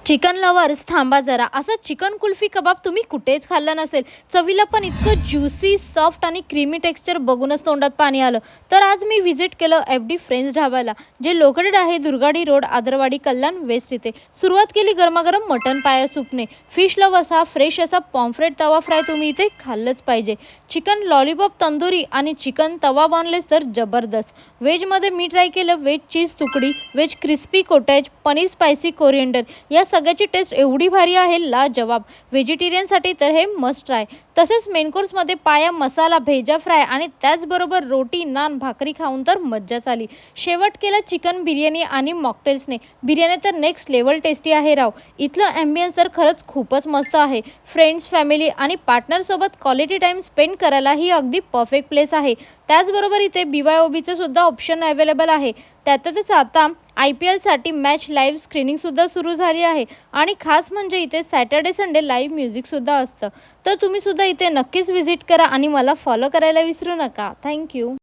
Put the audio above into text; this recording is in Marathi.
चिकन लवर्स थांबा जरा. असं चिकन कुल्फी कबाब तुम्ही कुठेच खाल्लं नसेल. चवीला पण इतकं ज्युसी, सॉफ्ट आणि क्रीमी टेक्स्चर बघूनच तोंडात पाणी आलं. तर आज मी व्हिजिट केलं एफ.डी. फ्रेंड्स ढाब्याला, जे लोकेटेड आहे दुर्गाडी रोड, आदरवाडी, कल्याण वेस्ट इथे. सुरुवात केली गरमागरम मटन पाया सूपने. फिश लवर्स हा फ्रेश असा पॉम्फ्रेट तवा फ्राय तुम्ही इथे खाल्लंच पाहिजे. चिकन लॉलीपॉप तंदुरी आणि चिकन तवा बॉनलेस तर जबरदस्त. व्हेजमध्ये मी ट्राय केलं व्हेज चीज तुकडी, veg crispy cottage, paneer spicy coriander. या सगळ्याची टेस्ट एवढी भारी आहे, लाजवाब. व्हेजिटेरियनसाठी तर हे मस्ट ट्राय. तसेच मेन कोर्समध्ये पाया मसाला, भेजा फ्राय आणि त्याचबरोबर रोटी, नान, भाकरी खाऊन तर मज्जाच आली. शेवट केलं चिकन बिर्याणी आणि मॉकटेल्सने. बिर्याणी तर नेक्स्ट लेवल टेस्टी आहे राव. इथलं ॲम्बियन्स तर खरंच खूपच मस्त आहे. फ्रेंड्स, फॅमिली आणि पार्टनरसोबत क्वालिटी टाईम स्पेंड करायला ही अगदी परफेक्ट प्लेस आहे. त्याचबरोबर इथे BYOBचं सुद्धा ऑप्शन अवेलेबल आहे. त्यातच आता IPLसाठी मॅच लाईव्ह स्क्रीनिंगसुद्धा सुरू झाली आहे आणि खास म्हणजे इथे सॅटर्डे संडे लाईव्ह म्युझिकसुद्धा असतं. तर तुम्हीसुद्धा इथे नक्कीच व्हिजिट करा आणि मला फॉलो करायला विसरू नका. थँक्यू.